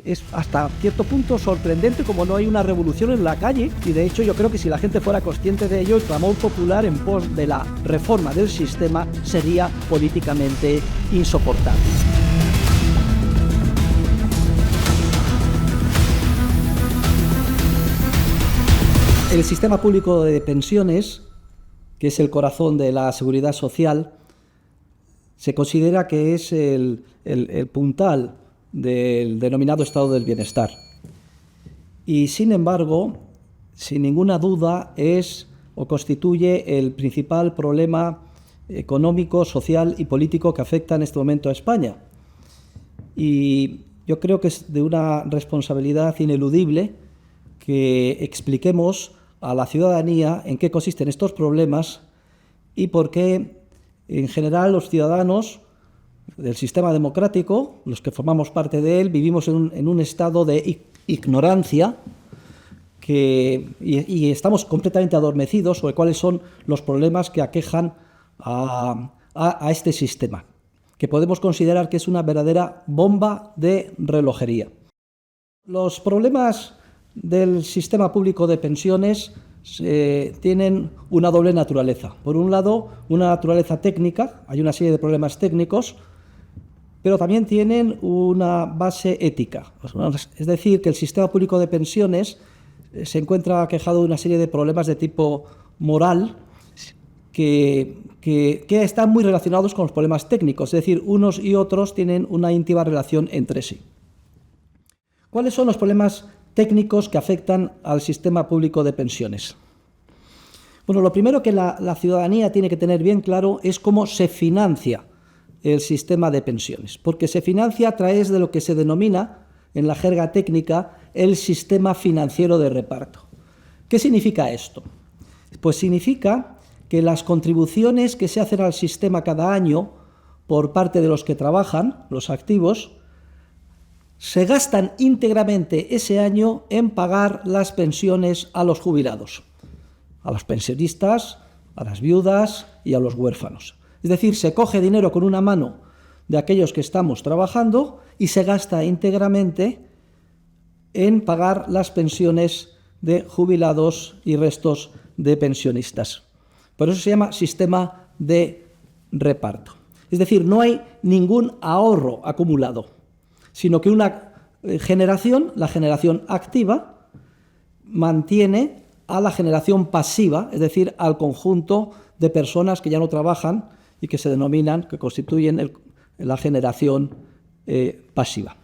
es hasta cierto punto sorprendente como no hay una revolución en la calle, y de hecho yo creo que si la gente fuera consciente de ello, el clamor popular en pos de la reforma del sistema sería políticamente insoportable. El sistema público de pensiones, que es el corazón de la seguridad social, se considera que es el puntal del denominado estado del bienestar. Y sin embargo, sin ninguna duda, es o constituye el principal problema económico, social y político que afecta en este momento a España. Y yo creo que es de una responsabilidad ineludible que expliquemos a la ciudadanía en qué consisten estos problemas y por qué, en general, los ciudadanos del sistema democrático, los que formamos parte de él, vivimos en un estado de ignorancia y estamos completamente adormecidos sobre cuáles son los problemas que aquejan a este sistema, que podemos considerar que es una verdadera bomba de relojería. Los problemas del sistema público de pensiones tienen una doble naturaleza. Por un lado, una naturaleza técnica, hay una serie de problemas técnicos, pero también tienen una base ética. Es decir, que el sistema público de pensiones se encuentra aquejado de una serie de problemas de tipo moral que están muy relacionados con los problemas técnicos, es decir, unos y otros tienen una íntima relación entre sí. ¿Cuáles son los problemas técnicos que afectan al sistema público de pensiones? Bueno, lo primero que la ciudadanía tiene que tener bien claro es cómo se financia el sistema de pensiones, porque se financia a través de lo que se denomina, en la jerga técnica, el sistema financiero de reparto. ¿Qué significa esto? Pues significa que las contribuciones que se hacen al sistema cada año por parte de los que trabajan, los activos, se gastan íntegramente ese año en pagar las pensiones a los jubilados, a los pensionistas, a las viudas y a los huérfanos. Es decir, se coge dinero con una mano de aquellos que estamos trabajando y se gasta íntegramente en pagar las pensiones de jubilados y restos de pensionistas. Por eso se llama sistema de reparto. Es decir, no hay ningún ahorro acumulado, sino que una generación, la generación activa, mantiene a la generación pasiva, es decir, al conjunto de personas que ya no trabajan y que se denominan, que constituyen la generación pasiva.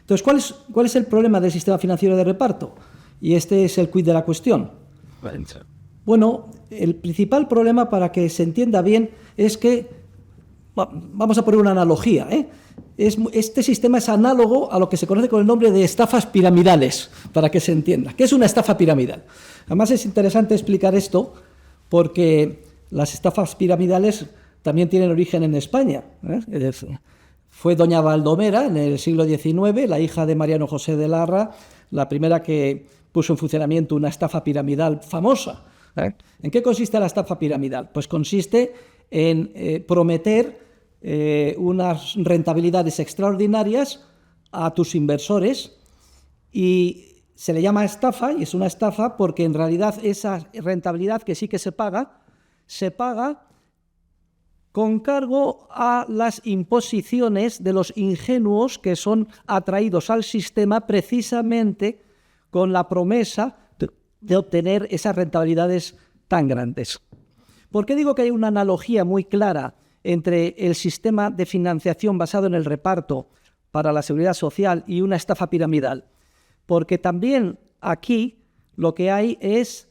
Entonces, ¿cuál es el problema del sistema financiero de reparto? Y este es el quid de la cuestión. Bueno, el principal problema, para que se entienda bien, es que, vamos a poner una analogía, este sistema es análogo a lo que se conoce con el nombre de estafas piramidales, para que se entienda. ¿Qué es una estafa piramidal? Además, es interesante explicar esto porque las estafas piramidales también tienen origen en España. Fue doña Baldomera, en el siglo XIX, la hija de Mariano José de Larra, la primera que puso en funcionamiento una estafa piramidal famosa. ¿En qué consiste la estafa piramidal? Pues consiste en prometer unas rentabilidades extraordinarias a tus inversores, y se le llama estafa, y es una estafa porque en realidad esa rentabilidad que sí que se paga con cargo a las imposiciones de los ingenuos que son atraídos al sistema precisamente con la promesa de obtener esas rentabilidades tan grandes. ¿Por qué digo que hay una analogía muy clara entre el sistema de financiación basado en el reparto para la seguridad social y una estafa piramidal? Porque también aquí lo que hay es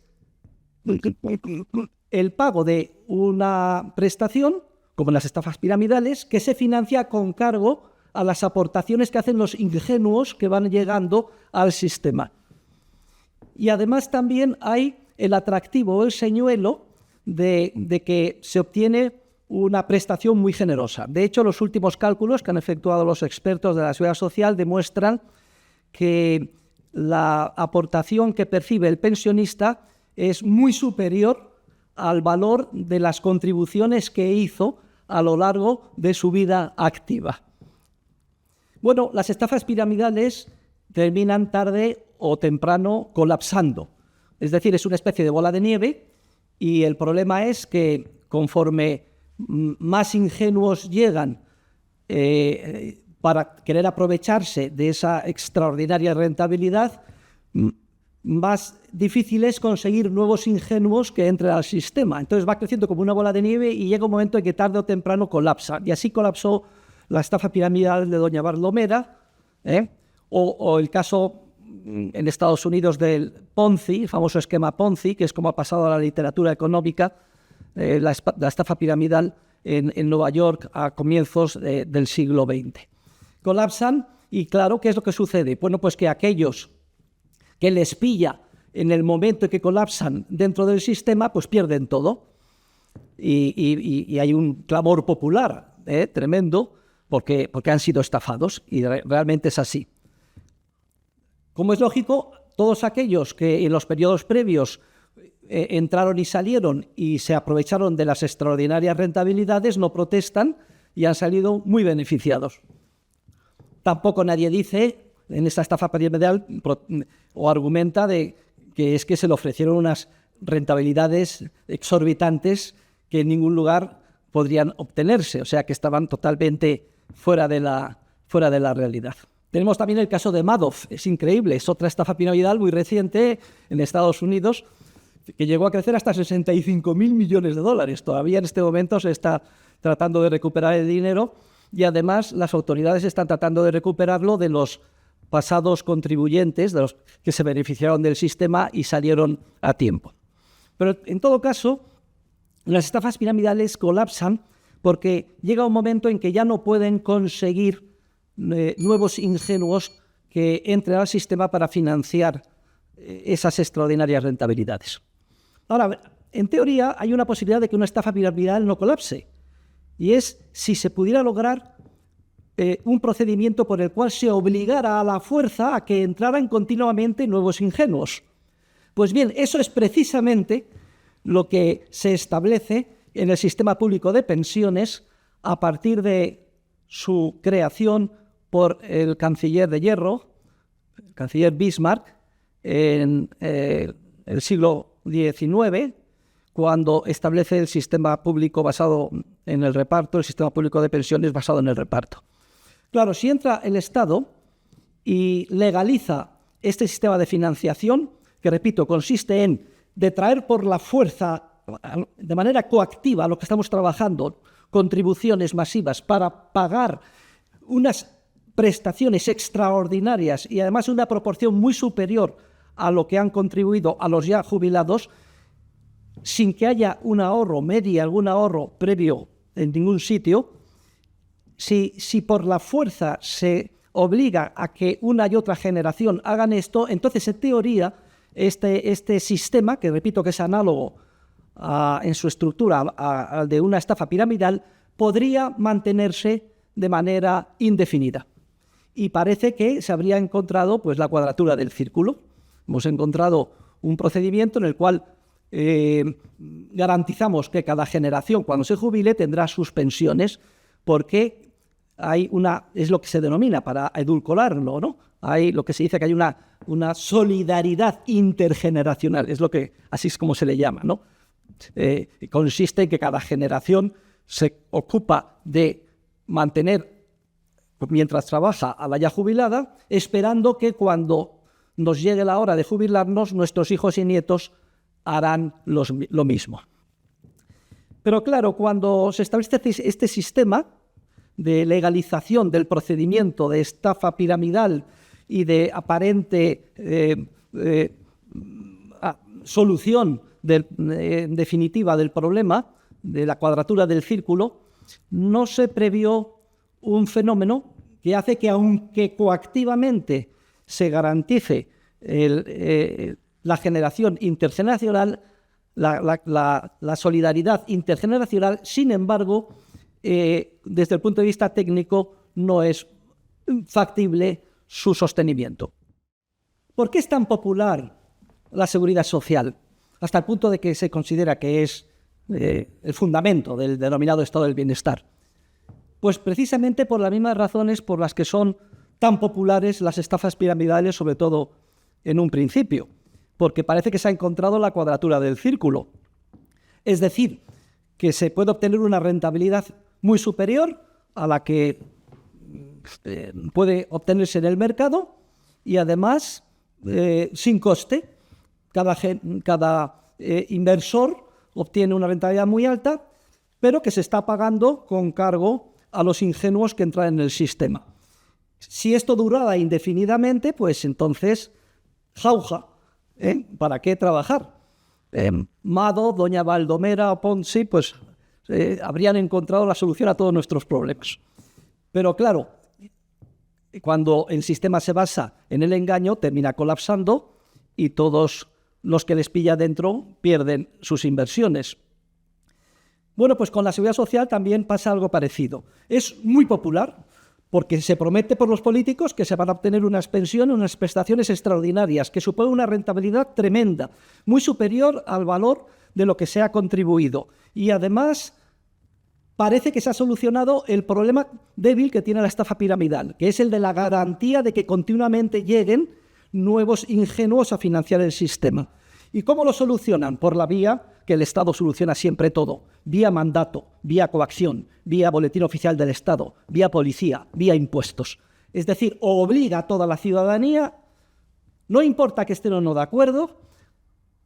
el pago de una prestación, como en las estafas piramidales, que se financia con cargo a las aportaciones que hacen los ingenuos que van llegando al sistema. Y además también hay el atractivo o el señuelo de que se obtiene una prestación muy generosa. De hecho, los últimos cálculos que han efectuado los expertos de la seguridad social demuestran que la aportación que percibe el pensionista es muy superior al valor de las contribuciones que hizo a lo largo de su vida activa. Bueno, las estafas piramidales terminan tarde o temprano colapsando. Es decir, es una especie de bola de nieve y el problema es que conforme más ingenuos llegan para querer aprovecharse de esa extraordinaria rentabilidad, más difícil es conseguir nuevos ingenuos que entren al sistema. Entonces va creciendo como una bola de nieve y llega un momento en que tarde o temprano colapsa. Y así colapsó la estafa piramidal de doña Barlomera, o el caso en Estados Unidos del Ponzi, el famoso esquema Ponzi, que es como ha pasado a la literatura económica, la estafa piramidal en Nueva York a comienzos del siglo XX. Colapsan y, claro, ¿qué es lo que sucede? Bueno, pues que aquellos que les pilla en el momento en que colapsan dentro del sistema, pues pierden todo. Y hay un clamor popular tremendo porque han sido estafados, y realmente es así. Como es lógico, todos aquellos que en los periodos previos entraron y salieron y se aprovecharon de las extraordinarias rentabilidades no protestan y han salido muy beneficiados. Tampoco nadie dice en esta estafa piramidal o argumenta de que es que se le ofrecieron unas rentabilidades exorbitantes que en ningún lugar podrían obtenerse, o sea que estaban totalmente fuera de la realidad. Tenemos también el caso de Madoff, es increíble, es otra estafa piramidal muy reciente en Estados Unidos que llegó a crecer hasta 65.000 millones de dólares. Todavía en este momento se está tratando de recuperar el dinero y además las autoridades están tratando de recuperarlo de los pasados contribuyentes, de los que se beneficiaron del sistema y salieron a tiempo. Pero en todo caso, las estafas piramidales colapsan porque llega un momento en que ya no pueden conseguir nuevos ingenuos que entren al sistema para financiar esas extraordinarias rentabilidades. Ahora, en teoría hay una posibilidad de que una estafa piramidal no colapse, y es si se pudiera lograr un procedimiento por el cual se obligara a la fuerza a que entraran continuamente nuevos ingenuos. Pues bien, eso es precisamente lo que se establece en el sistema público de pensiones a partir de su creación por el canciller de hierro, el canciller Bismarck, en el siglo XIX, cuando establece el sistema público basado en el reparto, el sistema público de pensiones basado en el reparto. Claro, si entra el Estado y legaliza este sistema de financiación, que repito, consiste en detraer por la fuerza, de manera coactiva, lo que estamos trabajando, contribuciones masivas para pagar unas prestaciones extraordinarias y además una proporción muy superior a lo que han contribuido a los ya jubilados, sin que haya un ahorro medio, algún ahorro previo en ningún sitio. Si por la fuerza se obliga a que una y otra generación hagan esto, entonces en teoría este sistema, que repito que es análogo en su estructura al de una estafa piramidal, podría mantenerse de manera indefinida. Y parece que se habría encontrado pues, la cuadratura del círculo. Hemos encontrado un procedimiento en el cual garantizamos que cada generación, cuando se jubile, tendrá sus pensiones, porque hay es lo que se denomina, para edulcorarlo, ¿no? Hay lo que se dice que hay una solidaridad intergeneracional, así es como se le llama, ¿no? Consiste en que cada generación se ocupa de mantener, mientras trabaja, a la ya jubilada, esperando que cuando nos llegue la hora de jubilarnos, nuestros hijos y nietos harán lo mismo. Pero claro, cuando se establece este sistema de legalización del procedimiento de estafa piramidal y de aparente solución definitiva del problema, de la cuadratura del círculo, no se previó un fenómeno que hace que, aunque coactivamente se garantice la generación intergeneracional, la solidaridad intergeneracional, sin embargo, desde el punto de vista técnico, no es factible su sostenimiento. ¿Por qué es tan popular la seguridad social? Hasta el punto de que se considera que es el fundamento del denominado estado del bienestar. Pues precisamente por las mismas razones por las que son tan populares las estafas piramidales, sobre todo en un principio, porque parece que se ha encontrado la cuadratura del círculo. Es decir, que se puede obtener una rentabilidad muy superior a la que puede obtenerse en el mercado y además sin coste. Cada inversor obtiene una rentabilidad muy alta, pero que se está pagando con cargo a los ingenuos que entran en el sistema. Si esto durara indefinidamente, pues entonces, jauja, ¿para qué trabajar? Mado, Doña Baldomera o Ponzi, pues habrían encontrado la solución a todos nuestros problemas. Pero claro, cuando el sistema se basa en el engaño, termina colapsando y todos los que les pilla dentro pierden sus inversiones. Bueno, pues con la seguridad social también pasa algo parecido. Es muy popular porque se promete por los políticos que se van a obtener unas pensiones, unas prestaciones extraordinarias, que suponen una rentabilidad tremenda, muy superior al valor de lo que se ha contribuido. Y además parece que se ha solucionado el problema débil que tiene la estafa piramidal, que es el de la garantía de que continuamente lleguen nuevos ingenuos a financiar el sistema. ¿Y cómo lo solucionan? Por la vía que el Estado soluciona siempre todo, vía mandato, vía coacción, vía boletín oficial del Estado, vía policía, vía impuestos. Es decir, obliga a toda la ciudadanía, no importa que estén o no de acuerdo,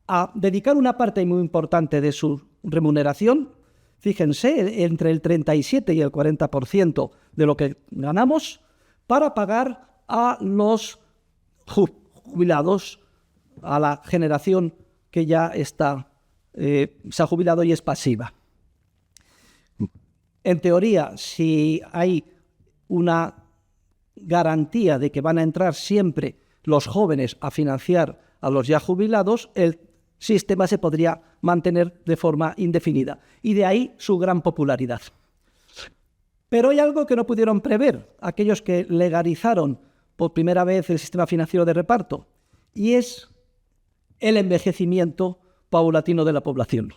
a dedicar una parte muy importante de su remuneración, fíjense, entre el 37 y el 40% de lo que ganamos, para pagar a los jubilados, a la generación que ya está, se ha jubilado y es pasiva. En teoría, si hay una garantía de que van a entrar siempre los jóvenes a financiar a los ya jubilados, el sistema se podría mantener de forma indefinida. Y de ahí su gran popularidad. Pero hay algo que no pudieron prever aquellos que legalizaron por primera vez el sistema financiero de reparto, y es el envejecimiento paulatino de la población,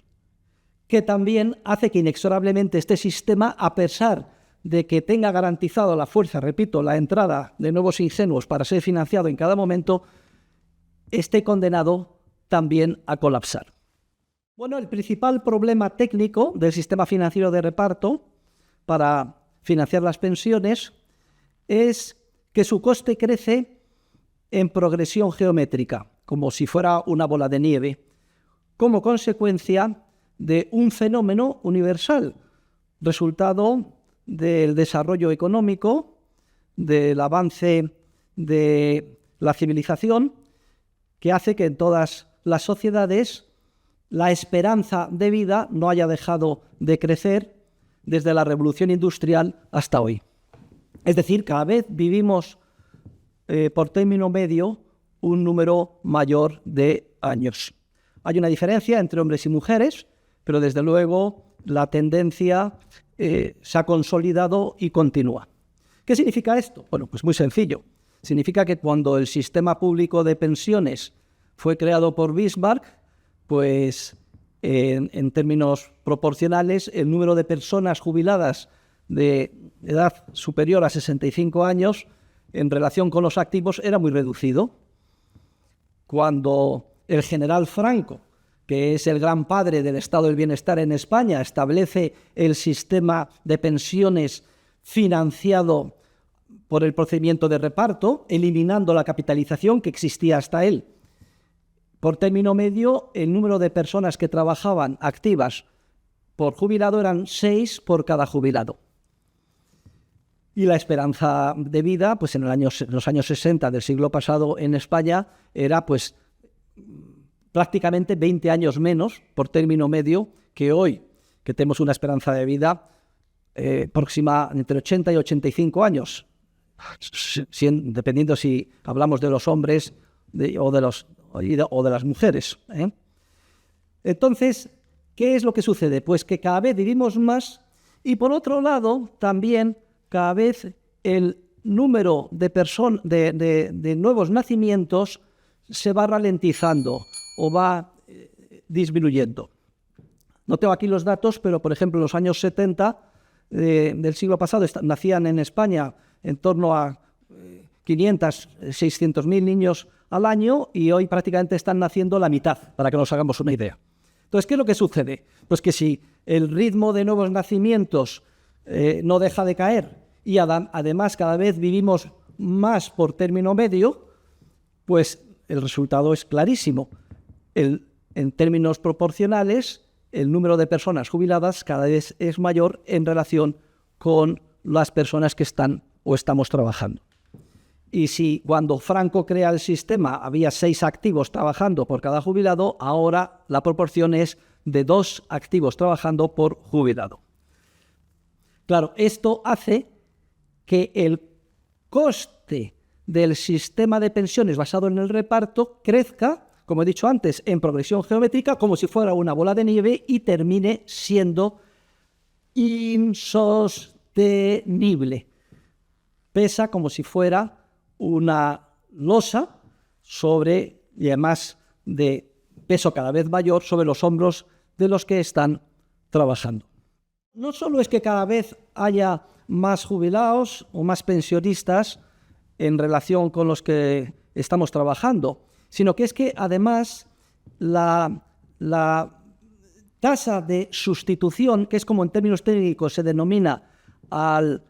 que también hace que inexorablemente este sistema, a pesar de que tenga garantizado la fuerza, repito, la entrada de nuevos ingenuos para ser financiado en cada momento, esté condenado también a colapsar. Bueno, el principal problema técnico del sistema financiero de reparto para financiar las pensiones es que su coste crece en progresión geométrica, como si fuera una bola de nieve, como consecuencia de un fenómeno universal, resultado del desarrollo económico, del avance de la civilización, que hace que en todas las sociedades la esperanza de vida no haya dejado de crecer desde la revolución industrial hasta hoy. Es decir, cada vez vivimos por término medio un número mayor de años. Hay una diferencia entre hombres y mujeres, pero desde luego la tendencia se ha consolidado y continúa. ¿Qué significa esto? Bueno, pues muy sencillo. Significa que cuando el sistema público de pensiones fue creado por Bismarck, pues en términos proporcionales el número de personas jubiladas de edad superior a 65 años en relación con los activos era muy reducido. Cuando el general Franco, que es el gran padre del estado del bienestar en España, establece el sistema de pensiones financiado por el procedimiento de reparto, eliminando la capitalización que existía hasta él. Por término medio, el número de personas que trabajaban activas por jubilado eran 6 por cada jubilado. Y la esperanza de vida, pues en los años 60 del siglo pasado en España, era pues prácticamente 20 años menos por término medio que hoy, que tenemos una esperanza de vida próxima entre 80 y 85 años, dependiendo si hablamos de los hombres o de las mujeres. Entonces, ¿qué es lo que sucede? Pues que cada vez vivimos más y, por otro lado, también cada vez el número de nuevos nacimientos se va ralentizando o va disminuyendo. No tengo aquí los datos, pero, por ejemplo, en los años 70 del siglo pasado nacían en España en torno a 500, 600.000 niños al año y hoy prácticamente están naciendo la mitad, para que nos hagamos una idea. Entonces, ¿qué es lo que sucede? Pues que si el ritmo de nuevos nacimientos no deja de caer y además cada vez vivimos más por término medio, pues el resultado es clarísimo. En términos proporcionales, el número de personas jubiladas cada vez es mayor en relación con las personas que están o estamos trabajando. Y si cuando Franco crea el sistema había 6 activos trabajando por cada jubilado, ahora la proporción es de 2 activos trabajando por jubilado. Claro, esto hace que el coste del sistema de pensiones basado en el reparto crezca, como he dicho antes, en progresión geométrica, como si fuera una bola de nieve y termine siendo insostenible. Pesa como si fuera una losa sobre, y además de peso cada vez mayor, sobre los hombros de los que están trabajando. No solo es que cada vez haya más jubilados o más pensionistas en relación con los que estamos trabajando, sino que es que además la tasa de sustitución, que es como en términos técnicos se denomina al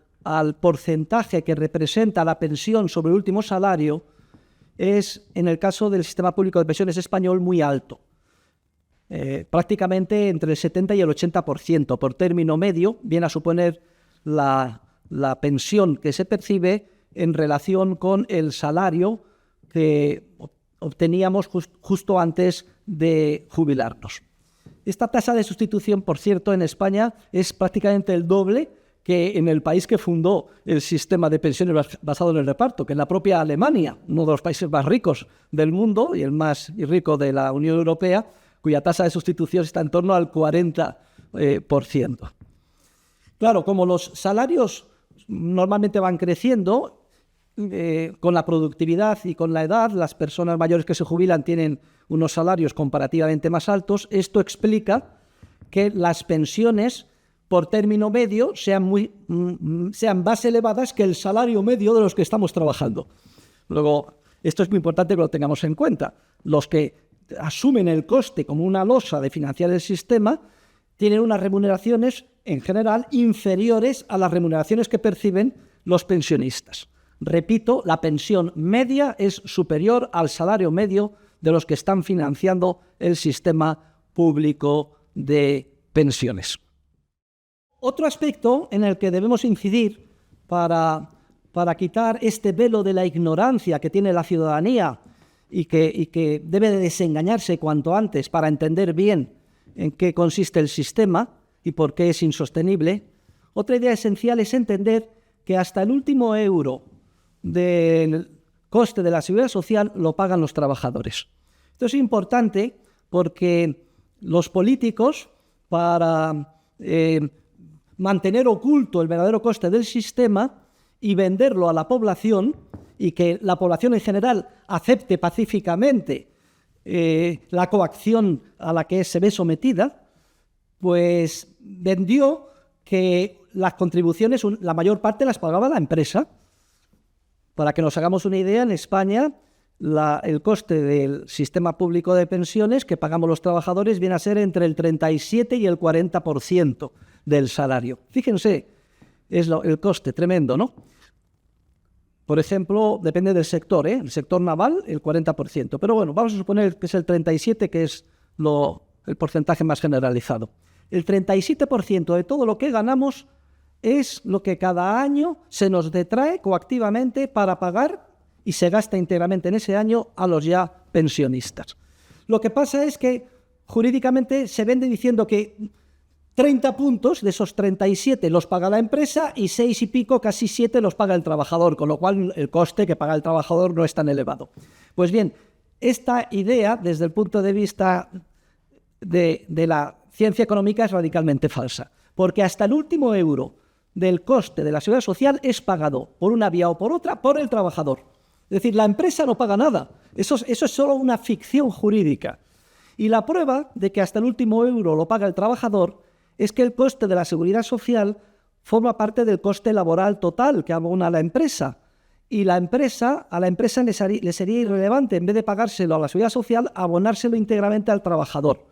porcentaje que representa la pensión sobre el último salario, es, en el caso del sistema público de pensiones español, muy alto. Prácticamente entre el 70 y el 80% por término medio viene a suponer la pensión que se percibe en relación con el salario que obteníamos justo antes de jubilarnos. Esta tasa de sustitución, por cierto, en España es prácticamente el doble que en el país que fundó el sistema de pensiones basado en el reparto, que es la propia Alemania, uno de los países más ricos del mundo y el más rico de la Unión Europea, cuya tasa de sustitución está en torno al 40%. Claro, como los salarios normalmente van creciendo, con la productividad y con la edad, las personas mayores que se jubilan tienen unos salarios comparativamente más altos. Esto explica que las pensiones por término medio sean más elevadas que el salario medio de los que estamos trabajando. Luego, esto es muy importante que lo tengamos en cuenta. Los que asumen el coste como una losa de financiar el sistema tienen unas remuneraciones, en general, inferiores a las remuneraciones que perciben los pensionistas. Repito, la pensión media es superior al salario medio de los que están financiando el sistema público de pensiones. Otro aspecto en el que debemos incidir para quitar este velo de la ignorancia que tiene la ciudadanía y que debe de desengañarse cuanto antes para entender bien en qué consiste el sistema y por qué es insostenible, otra idea esencial es entender que hasta el último euro del coste de la seguridad social lo pagan los trabajadores. Esto es importante porque los políticos, para mantener oculto el verdadero coste del sistema y venderlo a la población, y que la población en general acepte pacíficamente la coacción a la que se ve sometida, pues vendió que las contribuciones, la mayor parte las pagaba la empresa. Para que nos hagamos una idea, en España el coste del sistema público de pensiones que pagamos los trabajadores viene a ser entre el 37 y el 40% del salario. Fíjense, es el coste tremendo, ¿no? Por ejemplo, depende del sector, el sector naval, el 40%. Pero bueno, vamos a suponer que es el 37%, que es el porcentaje más generalizado. El 37% de todo lo que ganamos es lo que cada año se nos detrae coactivamente para pagar y se gasta íntegramente en ese año a los ya pensionistas. Lo que pasa es que jurídicamente se vende diciendo que 30 puntos de esos 37 los paga la empresa y 6 y pico, casi 7 los paga el trabajador, con lo cual el coste que paga el trabajador no es tan elevado. Pues bien, esta idea, desde el punto de vista de la ciencia económica, es radicalmente falsa, porque hasta el último euro del coste de la seguridad social es pagado por una vía o por otra por el trabajador. Es decir, la empresa no paga nada. Eso es solo una ficción jurídica. Y la prueba de que hasta el último euro lo paga el trabajador es que el coste de la seguridad social forma parte del coste laboral total que abona la empresa. y a la empresa le sería irrelevante, en vez de pagárselo a la seguridad social, abonárselo íntegramente al trabajador.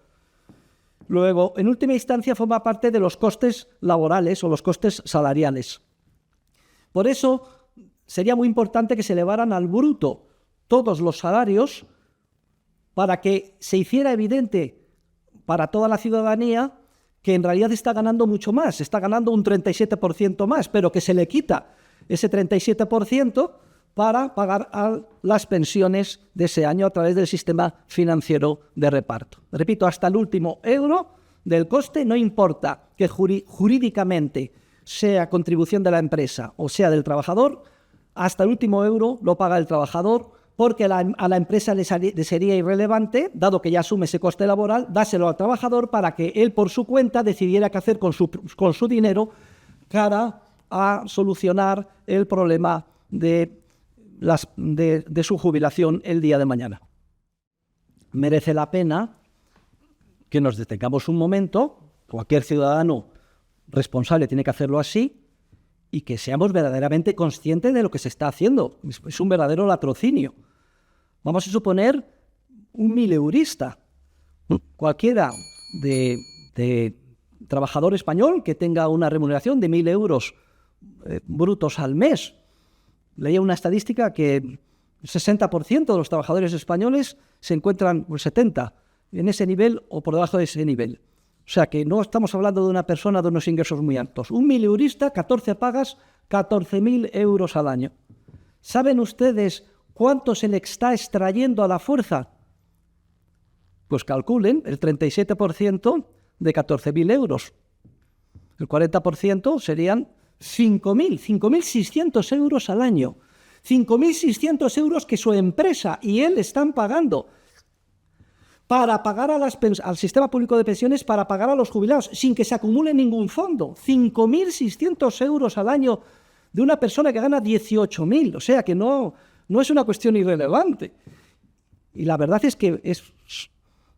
Luego, en última instancia, forma parte de los costes laborales o los costes salariales. Por eso, sería muy importante que se elevaran al bruto todos los salarios para que se hiciera evidente para toda la ciudadanía que en realidad está ganando mucho más, está ganando un 37% más, pero que se le quita ese 37% para pagar las pensiones de ese año a través del sistema financiero de reparto. Repito, hasta el último euro del coste, no importa que jurídicamente sea contribución de la empresa o sea del trabajador, hasta el último euro lo paga el trabajador, porque a la empresa le sería irrelevante, dado que ya asume ese coste laboral, dárselo al trabajador para que él por su cuenta decidiera qué hacer con su dinero cara a solucionar el problema de su jubilación el día de mañana. Merece la pena que nos detengamos un momento, cualquier ciudadano responsable tiene que hacerlo así, y que seamos verdaderamente conscientes de lo que se está haciendo. Es un verdadero latrocinio. Vamos a suponer un mileurista, cualquiera de trabajador español que tenga una remuneración de 1.000 euros brutos al mes. Leía una estadística que el 60% de los trabajadores españoles se encuentran, el 70%, en ese nivel o por debajo de ese nivel. O sea que no estamos hablando de una persona de unos ingresos muy altos. Un mileurista, 14 pagas, 14.000 euros al año. ¿Saben ustedes cuánto se le está extrayendo a la fuerza? Pues calculen el 37% de 14.000 euros. El 40% serían 5.600 euros al año. 5.600 euros que su empresa y él están pagando para pagar al sistema público de pensiones, para pagar a los jubilados, sin que se acumule ningún fondo. 5.600 euros al año de una persona que gana 18.000. O sea que no es una cuestión irrelevante. Y la verdad es que es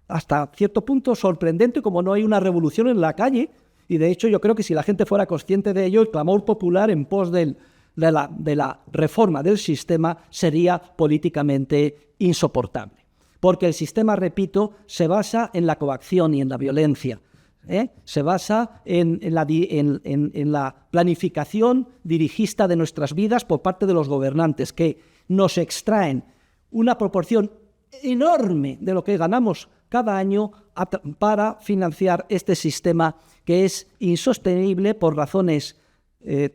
hasta cierto punto sorprendente como no hay una revolución en la calle. Y de hecho yo creo que si la gente fuera consciente de ello, el clamor popular en pos de la reforma del sistema sería políticamente insoportable. Porque el sistema, repito, se basa en la coacción y en la violencia. Se basa en la planificación dirigista de nuestras vidas por parte de los gobernantes, que nos extraen una proporción enorme de lo que ganamos cada año para financiar este sistema que es insostenible por razones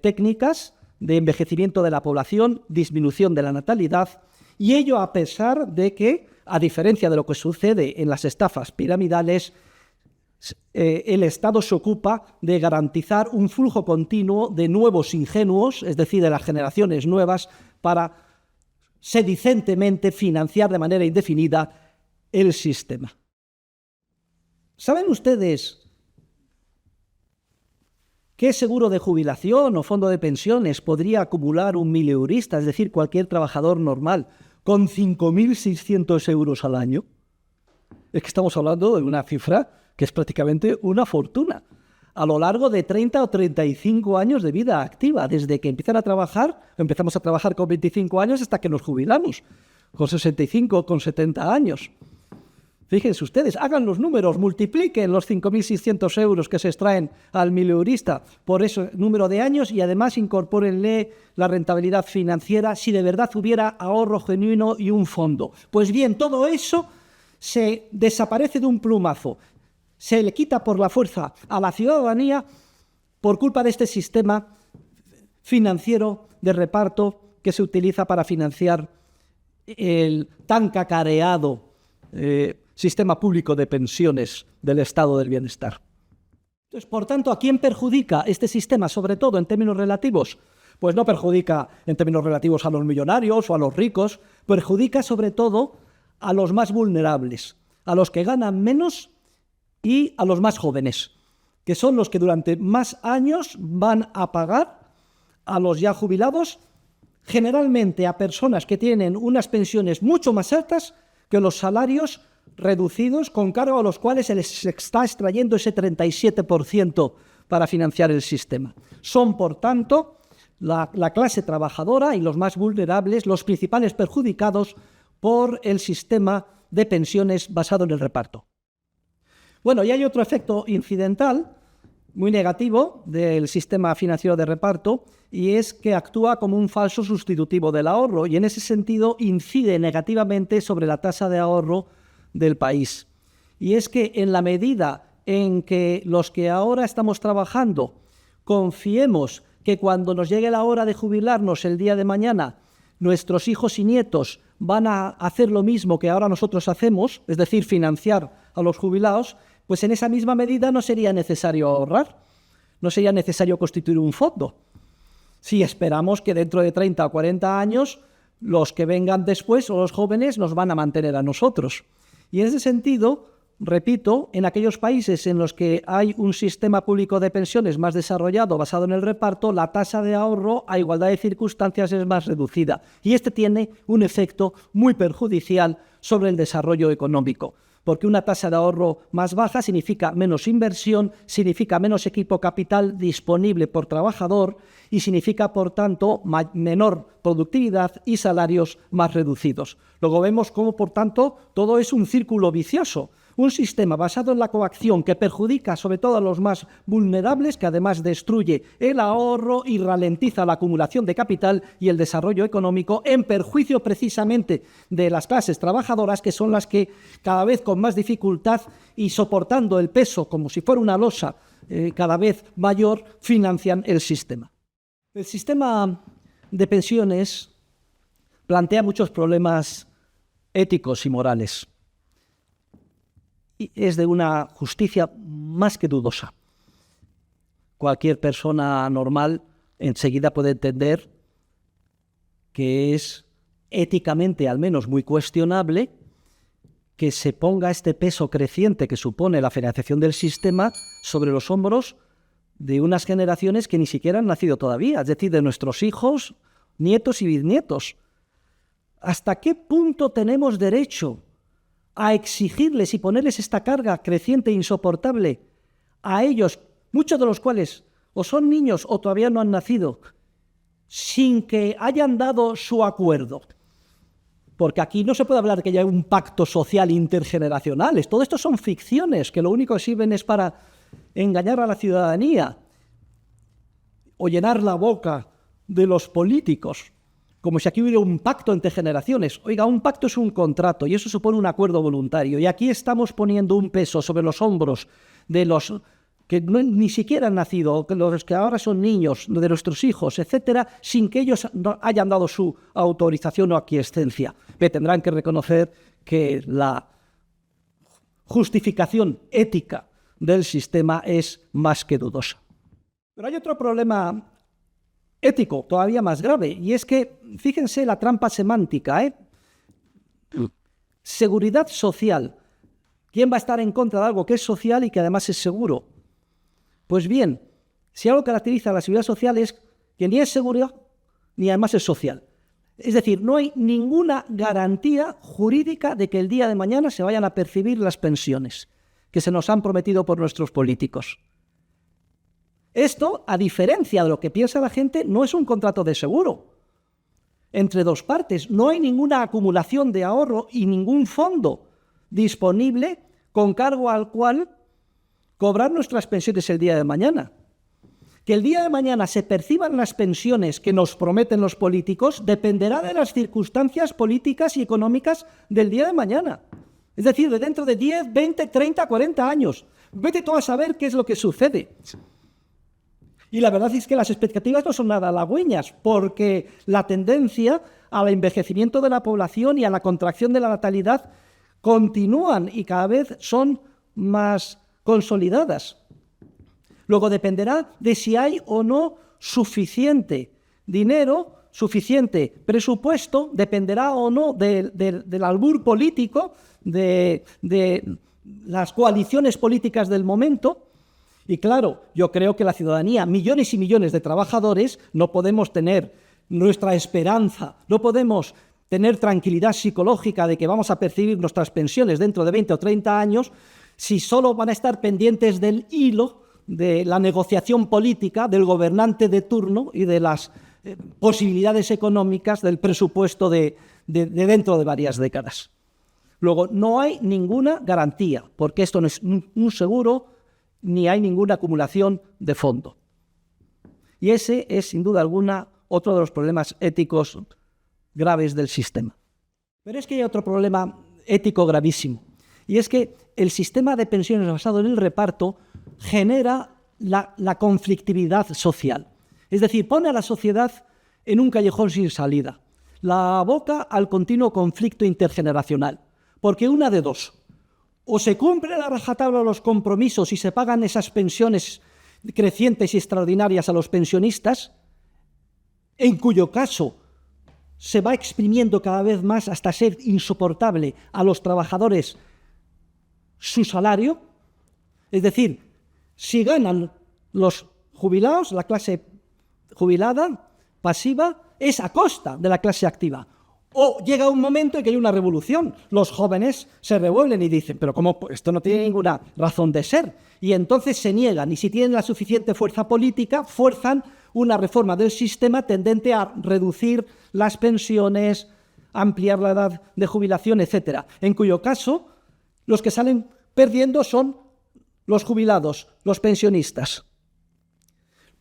técnicas de envejecimiento de la población, disminución de la natalidad, y ello a pesar de que, a diferencia de lo que sucede en las estafas piramidales, el Estado se ocupa de garantizar un flujo continuo de nuevos ingenuos, es decir, de las generaciones nuevas, para sedicentemente financiar de manera indefinida el sistema. ¿Saben ustedes qué seguro de jubilación o fondo de pensiones podría acumular un mileurista, es decir, cualquier trabajador normal, con 5.600 euros al año? Es que estamos hablando de una cifra que es prácticamente una fortuna, a lo largo de 30 o 35 años de vida activa, desde que empezamos a trabajar con 25 años hasta que nos jubilamos, con 65 o con 70 años. Fíjense ustedes, hagan los números, multipliquen los 5.600 euros que se extraen al mileurista por ese número de años y además incorpórenle la rentabilidad financiera si de verdad hubiera ahorro genuino y un fondo. Pues bien, todo eso se desaparece de un plumazo, se le quita por la fuerza a la ciudadanía por culpa de este sistema financiero de reparto que se utiliza para financiar el tan cacareado sistema público de pensiones del estado del bienestar. Entonces, por tanto, ¿a quién perjudica este sistema, sobre todo en términos relativos? Pues no perjudica en términos relativos a los millonarios o a los ricos, perjudica sobre todo a los más vulnerables, a los que ganan menos y a los más jóvenes, que son los que durante más años van a pagar a los ya jubilados, generalmente a personas que tienen unas pensiones mucho más altas que los salarios reducidos, con cargo a los cuales se les está extrayendo ese 37% para financiar el sistema. Son, por tanto, la clase trabajadora y los más vulnerables, los principales perjudicados por el sistema de pensiones basado en el reparto. Bueno, y hay otro efecto incidental muy negativo del sistema financiero de reparto, y es que actúa como un falso sustitutivo del ahorro y en ese sentido incide negativamente sobre la tasa de ahorro del país. Y es que en la medida en que los que ahora estamos trabajando confiemos que cuando nos llegue la hora de jubilarnos el día de mañana, nuestros hijos y nietos van a hacer lo mismo que ahora nosotros hacemos, es decir, financiar a los jubilados, pues en esa misma medida no sería necesario ahorrar, no sería necesario constituir un fondo. Si esperamos que dentro de 30 o 40 años los que vengan después o los jóvenes nos van a mantener a nosotros. Y en ese sentido, repito, en aquellos países en los que hay un sistema público de pensiones más desarrollado basado en el reparto, la tasa de ahorro a igualdad de circunstancias es más reducida. Y este tiene un efecto muy perjudicial sobre el desarrollo económico, porque una tasa de ahorro más baja significa menos inversión, significa menos equipo capital disponible por trabajador y significa, por tanto, menor productividad y salarios más reducidos. Luego vemos cómo, por tanto, todo es un círculo vicioso. Un sistema basado en la coacción que perjudica sobre todo a los más vulnerables, que además destruye el ahorro y ralentiza la acumulación de capital y el desarrollo económico, en perjuicio precisamente de las clases trabajadoras, que son las que cada vez con más dificultad y soportando el peso como si fuera una losa cada vez mayor, financian el sistema. El sistema de pensiones plantea muchos problemas éticos y morales. Y es de una justicia más que dudosa. Cualquier persona normal enseguida puede entender que es éticamente al menos muy cuestionable que se ponga este peso creciente que supone la financiación del sistema sobre los hombros de unas generaciones que ni siquiera han nacido todavía, es decir, de nuestros hijos, nietos y bisnietos. ¿Hasta qué punto tenemos derecho a exigirles y ponerles esta carga creciente e insoportable a ellos, muchos de los cuales o son niños o todavía no han nacido, sin que hayan dado su acuerdo? Porque aquí no se puede hablar de que haya un pacto social intergeneracional. Todo esto son ficciones que lo único que sirven es para engañar a la ciudadanía o llenar la boca de los políticos, como si aquí hubiera un pacto entre generaciones. Oiga, un pacto es un contrato y eso supone un acuerdo voluntario. Y aquí estamos poniendo un peso sobre los hombros de los que ni siquiera han nacido, los que ahora son niños, de nuestros hijos, etcétera, sin que ellos hayan dado su autorización o aquiescencia. Me tendrán que reconocer que la justificación ética del sistema es más que dudosa. Pero hay otro problema ético todavía más grave, y es que, fíjense la trampa semántica, seguridad social. ¿Quién va a estar en contra de algo que es social y que además es seguro? Pues bien, si algo caracteriza a la seguridad social es que ni es segura ni además es social. Es decir, no hay ninguna garantía jurídica de que el día de mañana se vayan a percibir las pensiones que se nos han prometido por nuestros políticos. Esto, a diferencia de lo que piensa la gente, no es un contrato de seguro entre dos partes. No hay ninguna acumulación de ahorro y ningún fondo disponible con cargo al cual cobrar nuestras pensiones el día de mañana. Que el día de mañana se perciban las pensiones que nos prometen los políticos dependerá de las circunstancias políticas y económicas del día de mañana. Es decir, de dentro de 10, 20, 30, 40 años. Vete tú a saber qué es lo que sucede. Y la verdad es que las expectativas no son nada halagüeñas, porque la tendencia al envejecimiento de la población y a la contracción de la natalidad continúan y cada vez son más consolidadas. Luego dependerá de si hay o no suficiente dinero, suficiente presupuesto, dependerá o no del albur político, de las coaliciones políticas del momento. Y claro, yo creo que la ciudadanía, millones y millones de trabajadores, no podemos tener nuestra esperanza, no podemos tener tranquilidad psicológica de que vamos a percibir nuestras pensiones dentro de 20 o 30 años si solo van a estar pendientes del hilo de la negociación política del gobernante de turno y de las posibilidades económicas del presupuesto de dentro de varias décadas. Luego, no hay ninguna garantía, porque esto no es un seguro ni hay ninguna acumulación de fondo. Y ese es, sin duda alguna, otro de los problemas éticos graves del sistema. Pero es que hay otro problema ético gravísimo, y es que el sistema de pensiones basado en el reparto genera la conflictividad social. Es decir, pone a la sociedad en un callejón sin salida, la aboca al continuo conflicto intergeneracional, porque una de dos: o se cumple a la rajatabla los compromisos y se pagan esas pensiones crecientes y extraordinarias a los pensionistas, en cuyo caso se va exprimiendo cada vez más hasta ser insoportable a los trabajadores su salario. Es decir, si ganan los jubilados, la clase jubilada pasiva, es a costa de la clase activa. O llega un momento en que hay una revolución, los jóvenes se revuelven y dicen, pero ¿cómo? Esto no tiene ninguna razón de ser. Y entonces se niegan, y si tienen la suficiente fuerza política, fuerzan una reforma del sistema tendente a reducir las pensiones, ampliar la edad de jubilación, etc. En cuyo caso, los que salen perdiendo son los jubilados, los pensionistas.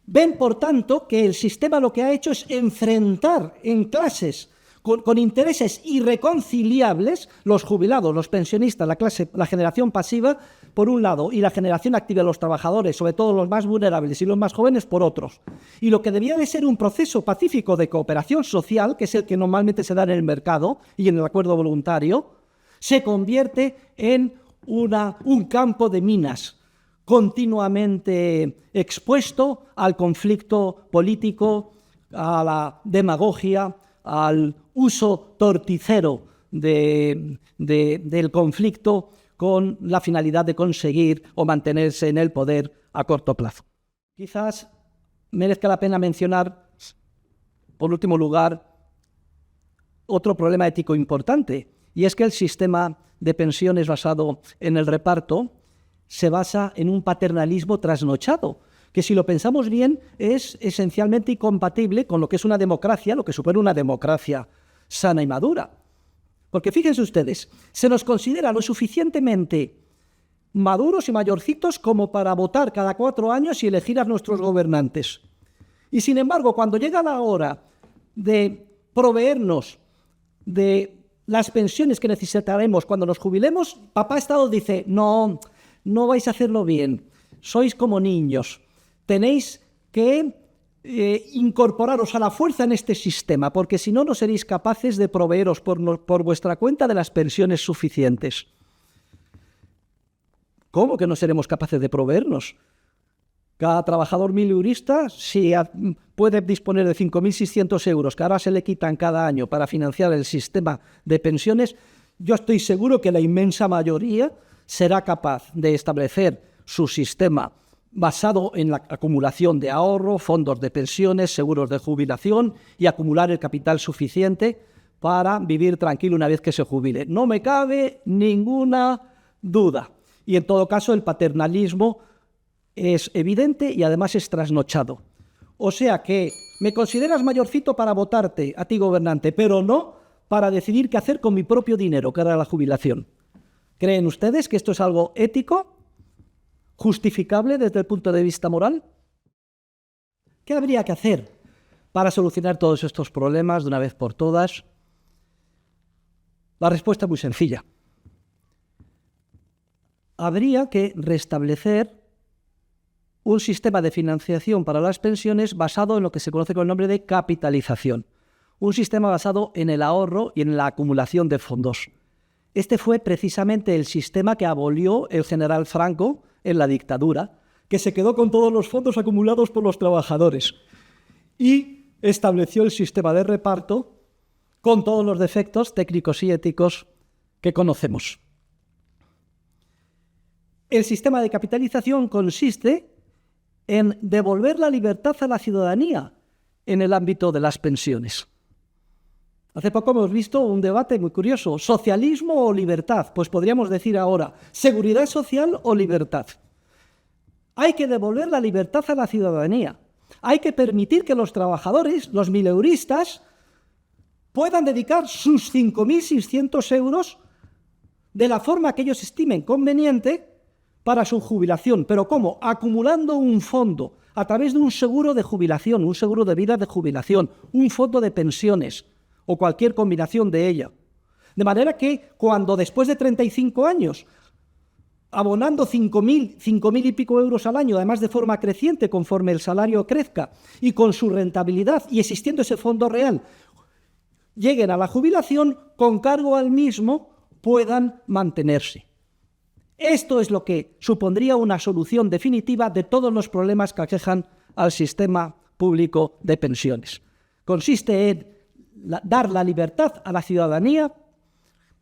Ven, por tanto, que el sistema lo que ha hecho es enfrentar en clases con intereses irreconciliables, los jubilados, los pensionistas, la generación pasiva, por un lado, y la generación activa de los trabajadores, sobre todo los más vulnerables y los más jóvenes, por otros. Y lo que debía de ser un proceso pacífico de cooperación social, que es el que normalmente se da en el mercado y en el acuerdo voluntario, se convierte en un campo de minas continuamente expuesto al conflicto político, a la demagogia, al uso torticero del conflicto con la finalidad de conseguir o mantenerse en el poder a corto plazo. Quizás merezca la pena mencionar, por último lugar, otro problema ético importante, y es que el sistema de pensiones basado en el reparto se basa en un paternalismo trasnochado, que si lo pensamos bien es esencialmente incompatible con lo que es una democracia, lo que supone una democracia sana y madura. Porque fíjense ustedes, se nos considera lo suficientemente maduros y mayorcitos como para votar cada 4 años y elegir a nuestros gobernantes. Y sin embargo, cuando llega la hora de proveernos de las pensiones que necesitaremos cuando nos jubilemos, papá Estado dice, no vais a hacerlo bien, sois como niños, tenéis que incorporaros a la fuerza en este sistema, porque si no, no seréis capaces de proveeros por vuestra cuenta de las pensiones suficientes. ¿Cómo que no seremos capaces de proveernos? Cada trabajador milurista, si puede disponer de 5.600 euros, que ahora se le quitan cada año para financiar el sistema de pensiones, yo estoy seguro que la inmensa mayoría será capaz de establecer su sistema basado en la acumulación de ahorro, fondos de pensiones, seguros de jubilación y acumular el capital suficiente para vivir tranquilo una vez que se jubile. No me cabe ninguna duda. Y en todo caso el paternalismo es evidente y además es trasnochado. O sea que me consideras mayorcito para votarte a ti, gobernante, pero no para decidir qué hacer con mi propio dinero, que era la jubilación. ¿Creen ustedes que esto es algo ético? ¿Justificable desde el punto de vista moral? ¿Qué habría que hacer para solucionar todos estos problemas de una vez por todas? La respuesta es muy sencilla. Habría que restablecer un sistema de financiación para las pensiones basado en lo que se conoce con el nombre de capitalización. Un sistema basado en el ahorro y en la acumulación de fondos. Este fue precisamente el sistema que abolió el general Franco en la dictadura, que se quedó con todos los fondos acumulados por los trabajadores y estableció el sistema de reparto con todos los defectos técnicos y éticos que conocemos. El sistema de capitalización consiste en devolver la libertad a la ciudadanía en el ámbito de las pensiones. Hace poco hemos visto un debate muy curioso, ¿socialismo o libertad? Pues podríamos decir ahora, ¿seguridad social o libertad? Hay que devolver la libertad a la ciudadanía. Hay que permitir que los trabajadores, los mileuristas, puedan dedicar sus 5.600 euros de la forma que ellos estimen conveniente para su jubilación. ¿Pero cómo? Acumulando un fondo a través de un seguro de jubilación, un seguro de vida de jubilación, un fondo de pensiones o cualquier combinación de ella. De manera que cuando después de 35 años, abonando 5.000 y pico euros al año, además de forma creciente conforme el salario crezca, y con su rentabilidad y existiendo ese fondo real, lleguen a la jubilación, con cargo al mismo puedan mantenerse. Esto es lo que supondría una solución definitiva de todos los problemas que aquejan al sistema público de pensiones. Consiste en dar la libertad a la ciudadanía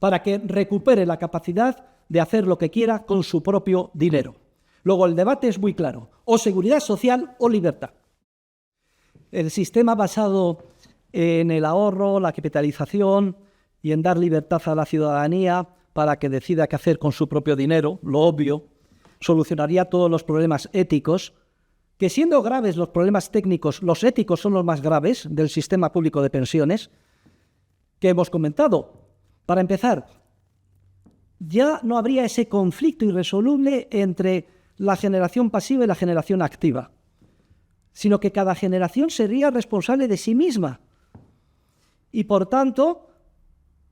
para que recupere la capacidad de hacer lo que quiera con su propio dinero. Luego el debate es muy claro, o seguridad social o libertad. El sistema basado en el ahorro, la capitalización y en dar libertad a la ciudadanía para que decida qué hacer con su propio dinero, lo obvio, solucionaría todos los problemas éticos, que siendo graves los problemas técnicos, los éticos son los más graves del sistema público de pensiones, que hemos comentado. Para empezar, ya no habría ese conflicto irresoluble entre la generación pasiva y la generación activa, sino que cada generación sería responsable de sí misma y, por tanto,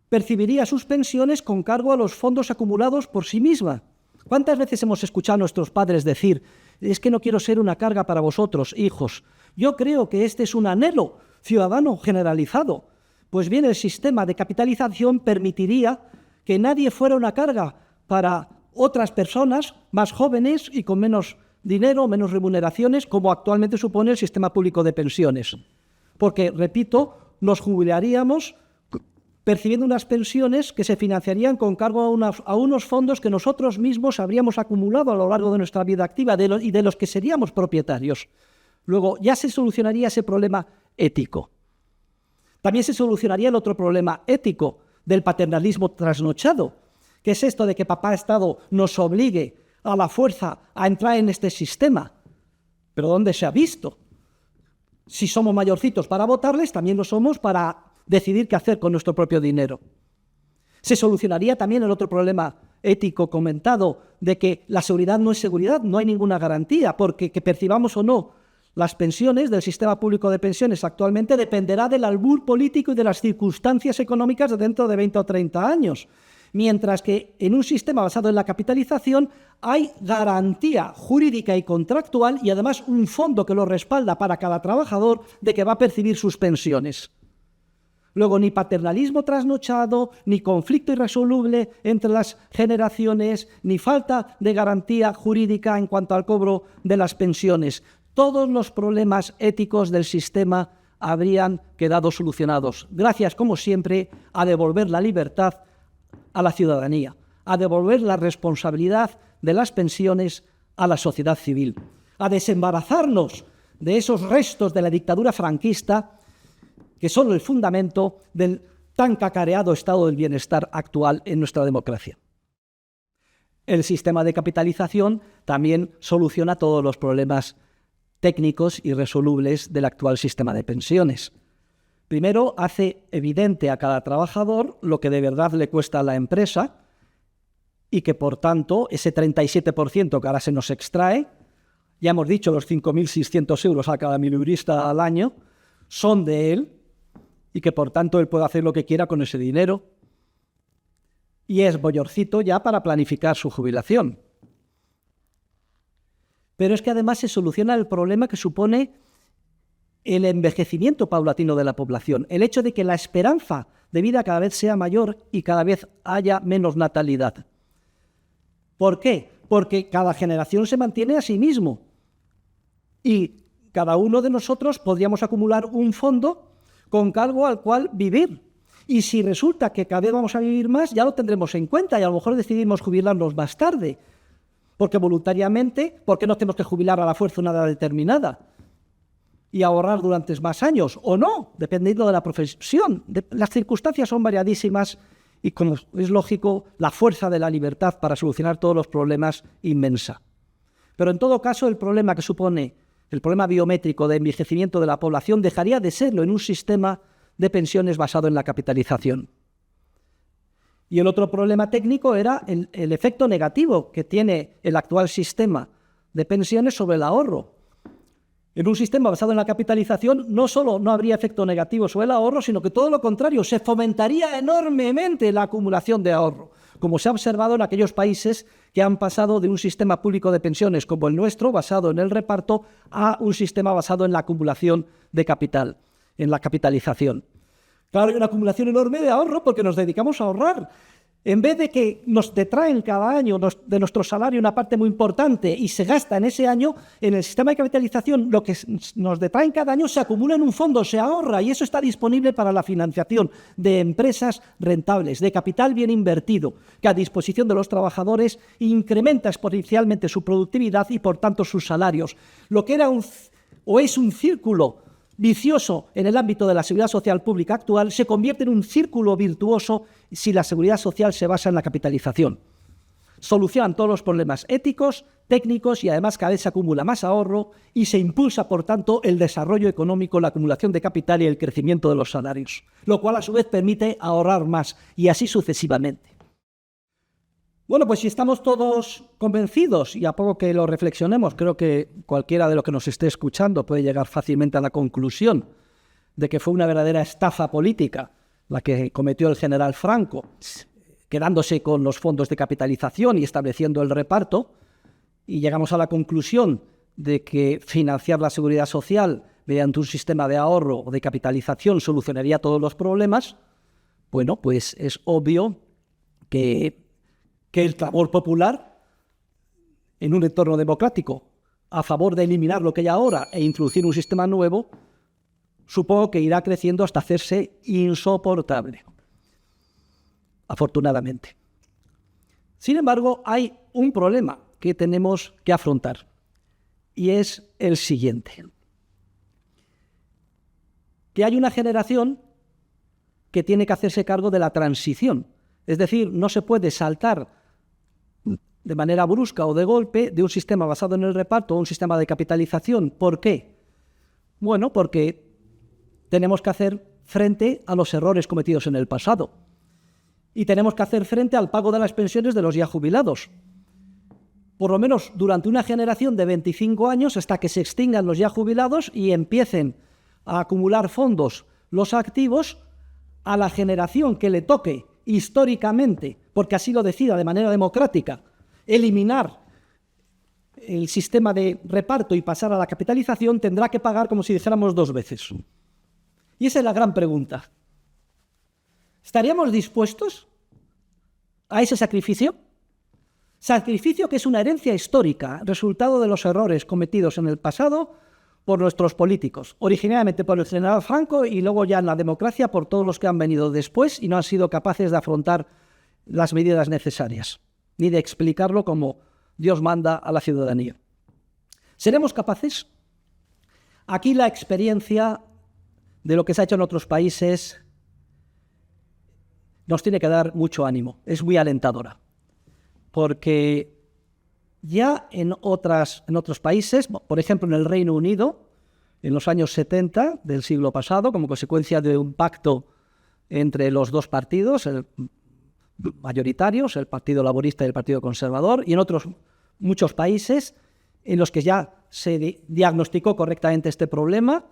percibiría sus pensiones con cargo a los fondos acumulados por sí misma. ¿Cuántas veces hemos escuchado a nuestros padres decir: es que no quiero ser una carga para vosotros, hijos? Yo creo que este es un anhelo ciudadano generalizado. Pues bien, el sistema de capitalización permitiría que nadie fuera una carga para otras personas más jóvenes y con menos dinero, menos remuneraciones, como actualmente supone el sistema público de pensiones. Porque, repito, nos jubilaríamos percibiendo unas pensiones que se financiarían con cargo a unos fondos que nosotros mismos habríamos acumulado a lo largo de nuestra vida activa y de los que seríamos propietarios. Luego, ya se solucionaría ese problema ético. También se solucionaría el otro problema ético del paternalismo trasnochado, que es esto de que papá Estado nos obligue a la fuerza a entrar en este sistema. ¿Pero dónde se ha visto? Si somos mayorcitos para votarles, también lo somos para decidir qué hacer con nuestro propio dinero. Se solucionaría también el otro problema ético comentado de que la seguridad no es seguridad, no hay ninguna garantía, porque que percibamos o no las pensiones del sistema público de pensiones actualmente dependerá del albur político y de las circunstancias económicas de dentro de 20 o 30 años. Mientras que en un sistema basado en la capitalización hay garantía jurídica y contractual y además un fondo que lo respalda para cada trabajador de que va a percibir sus pensiones. Luego, ni paternalismo trasnochado, ni conflicto irresoluble entre las generaciones, ni falta de garantía jurídica en cuanto al cobro de las pensiones. Todos los problemas éticos del sistema habrían quedado solucionados, gracias, como siempre, a devolver la libertad a la ciudadanía, a devolver la responsabilidad de las pensiones a la sociedad civil, a desembarazarnos de esos restos de la dictadura franquista que son el fundamento del tan cacareado estado del bienestar actual en nuestra democracia. El sistema de capitalización también soluciona todos los problemas técnicos irresolubles del actual sistema de pensiones. Primero, hace evidente a cada trabajador lo que de verdad le cuesta a la empresa y que, por tanto, ese 37% que ahora se nos extrae, ya hemos dicho, los 5.600 euros a cada mileurista al año, son de él y que, por tanto, él puede hacer lo que quiera con ese dinero y es mayorcito ya para planificar su jubilación. Pero es que además se soluciona el problema que supone el envejecimiento paulatino de la población, el hecho de que la esperanza de vida cada vez sea mayor y cada vez haya menos natalidad. ¿Por qué? Porque cada generación se mantiene a sí mismo y cada uno de nosotros podríamos acumular un fondo con cargo al cual vivir. Y si resulta que cada vez vamos a vivir más, ya lo tendremos en cuenta y a lo mejor decidimos jubilarnos más tarde. Porque voluntariamente, ¿por qué no tenemos que jubilar a la fuerza una edad determinada? Y ahorrar durante más años, o no, dependiendo de la profesión. Las circunstancias son variadísimas y, como es lógico, la fuerza de la libertad para solucionar todos los problemas inmensa. Pero en todo caso, el problema que supone el problema biométrico de envejecimiento de la población dejaría de serlo en un sistema de pensiones basado en la capitalización. Y el otro problema técnico era el efecto negativo que tiene el actual sistema de pensiones sobre el ahorro. En un sistema basado en la capitalización no solo no habría efecto negativo sobre el ahorro, sino que todo lo contrario, se fomentaría enormemente la acumulación de ahorro, como se ha observado en aquellos países que han pasado de un sistema público de pensiones como el nuestro, basado en el reparto, a un sistema basado en la acumulación de capital, en la capitalización. Claro, hay una acumulación enorme de ahorro porque nos dedicamos a ahorrar. En vez de que nos detraen cada año de nuestro salario una parte muy importante y se gasta en ese año, en el sistema de capitalización lo que nos detraen cada año se acumula en un fondo, se ahorra, y eso está disponible para la financiación de empresas rentables, de capital bien invertido, que a disposición de los trabajadores incrementa exponencialmente su productividad y por tanto sus salarios. Lo que era es un círculo vicioso en el ámbito de la seguridad social pública actual se convierte en un círculo virtuoso si la seguridad social se basa en la capitalización. Solucionan todos los problemas éticos, técnicos y además cada vez se acumula más ahorro y se impulsa, por tanto, el desarrollo económico, la acumulación de capital y el crecimiento de los salarios, lo cual a su vez permite ahorrar más y así sucesivamente. Bueno, pues si estamos todos convencidos, y a poco que lo reflexionemos, creo que cualquiera de los que nos esté escuchando puede llegar fácilmente a la conclusión de que fue una verdadera estafa política la que cometió el general Franco, quedándose con los fondos de capitalización y estableciendo el reparto, y llegamos a la conclusión de que financiar la seguridad social mediante un sistema de ahorro o de capitalización solucionaría todos los problemas. Bueno, pues es obvio que el clamor popular en un entorno democrático a favor de eliminar lo que hay ahora e introducir un sistema nuevo, supongo que irá creciendo hasta hacerse insoportable, afortunadamente. Sin embargo, hay un problema que tenemos que afrontar y es el siguiente: que hay una generación que tiene que hacerse cargo de la transición, es decir, no se puede saltar de manera brusca o de golpe de un sistema basado en el reparto a un sistema de capitalización. ¿Por qué? Bueno, porque tenemos que hacer frente a los errores cometidos en el pasado y tenemos que hacer frente al pago de las pensiones de los ya jubilados. Por lo menos durante una generación de 25 años, hasta que se extingan los ya jubilados y empiecen a acumular fondos los activos, a la generación que le toque históricamente, porque así lo decida de manera democrática, eliminar el sistema de reparto y pasar a la capitalización, tendrá que pagar, como si dijéramos, 2 veces. Y esa es la gran pregunta. ¿Estaríamos dispuestos a ese sacrificio? Sacrificio que es una herencia histórica, resultado de los errores cometidos en el pasado por nuestros políticos, originariamente por el general Franco y luego ya en la democracia por todos los que han venido después y no han sido capaces de afrontar las medidas necesarias, ni de explicarlo como Dios manda a la ciudadanía. ¿Seremos capaces? Aquí la experiencia de lo que se ha hecho en otros países nos tiene que dar mucho ánimo, es muy alentadora, porque ya en otros países, por ejemplo en el Reino Unido, en los años 70 del siglo pasado, como consecuencia de un pacto entre los dos partidos mayoritarios, el Partido Laborista y el Partido Conservador, y en otros muchos países en los que ya se diagnosticó correctamente este problema,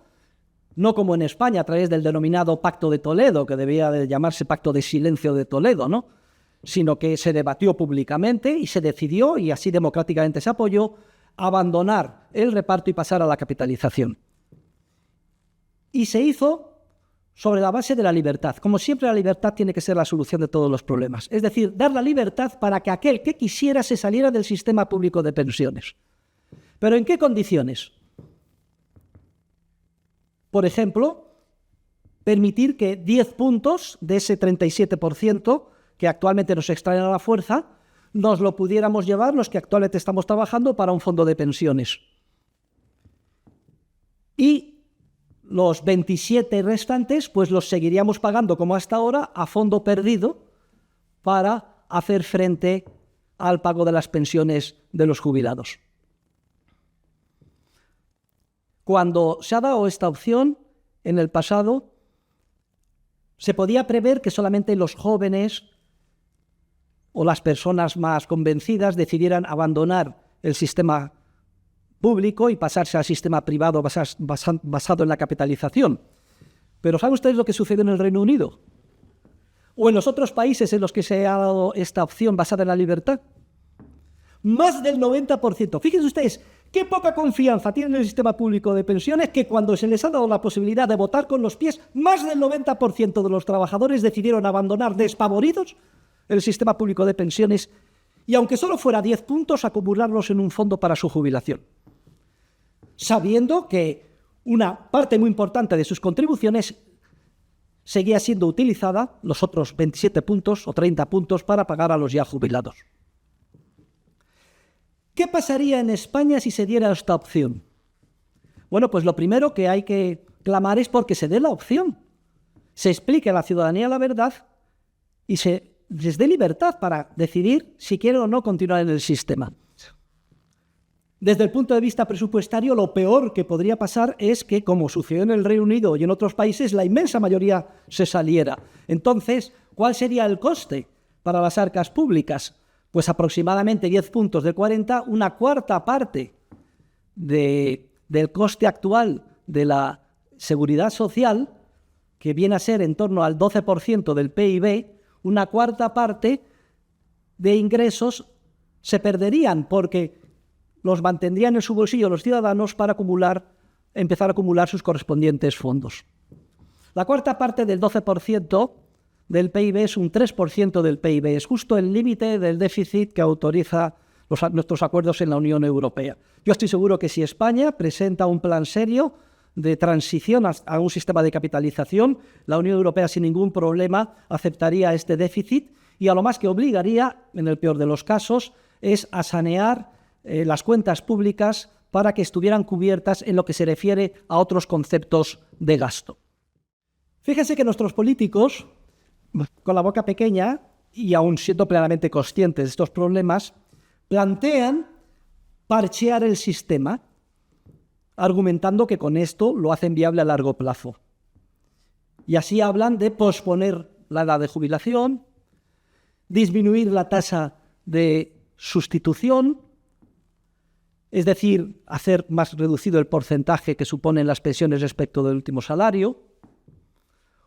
no como en España a través del denominado Pacto de Toledo, que debía de llamarse Pacto de Silencio de Toledo, ¿no?, sino que se debatió públicamente y se decidió, y así democráticamente se apoyó, abandonar el reparto y pasar a la capitalización. Y se hizo sobre la base de la libertad. Como siempre, la libertad tiene que ser la solución de todos los problemas. Es decir, dar la libertad para que aquel que quisiera se saliera del sistema público de pensiones. ¿Pero en qué condiciones? Por ejemplo, permitir que 10 puntos de ese 37% que actualmente nos extraen a la fuerza, nos lo pudiéramos llevar los que actualmente estamos trabajando para un fondo de pensiones. Y los 27 restantes, pues los seguiríamos pagando como hasta ahora a fondo perdido para hacer frente al pago de las pensiones de los jubilados. Cuando se ha dado esta opción, en el pasado, se podía prever que solamente los jóvenes o las personas más convencidas decidieran abandonar el sistema público y pasarse al sistema privado basado en la capitalización. Pero ¿saben ustedes lo que sucedió en el Reino Unido? ¿O en los otros países en los que se ha dado esta opción basada en la libertad? Más del 90%. Fíjense ustedes, qué poca confianza tienen en el sistema público de pensiones, que cuando se les ha dado la posibilidad de votar con los pies, más del 90% de los trabajadores decidieron abandonar despavoridos el sistema público de pensiones y, aunque solo fuera 10 puntos, acumularlos en un fondo para su jubilación, sabiendo que una parte muy importante de sus contribuciones seguía siendo utilizada, los otros 27 puntos o 30 puntos, para pagar a los ya jubilados. ¿Qué pasaría en España si se diera esta opción? Bueno, pues lo primero que hay que clamar es porque se dé la opción, se explique a la ciudadanía la verdad y se les dé libertad para decidir si quieren o no continuar en el sistema. Desde el punto de vista presupuestario, lo peor que podría pasar es que, como sucedió en el Reino Unido y en otros países, la inmensa mayoría se saliera. Entonces, ¿cuál sería el coste para las arcas públicas? Pues aproximadamente 10 puntos de 40, una cuarta parte del coste actual de la seguridad social, que viene a ser en torno al 12% del PIB, una cuarta parte de ingresos se perderían porque los mantendrían en su bolsillo los ciudadanos para empezar a acumular sus correspondientes fondos. La cuarta parte del 12% del PIB es un 3% del PIB, es justo el límite del déficit que autoriza nuestros acuerdos en la Unión Europea. Yo estoy seguro que si España presenta un plan serio de transición a un sistema de capitalización, la Unión Europea sin ningún problema aceptaría este déficit y a lo más que obligaría, en el peor de los casos, es a sanear las cuentas públicas para que estuvieran cubiertas en lo que se refiere a otros conceptos de gasto. Fíjense que nuestros políticos, con la boca pequeña y aún siendo plenamente conscientes de estos problemas, plantean parchear el sistema, argumentando que con esto lo hacen viable a largo plazo. Y así hablan de posponer la edad de jubilación, disminuir la tasa de sustitución, es decir, hacer más reducido el porcentaje que suponen las pensiones respecto del último salario,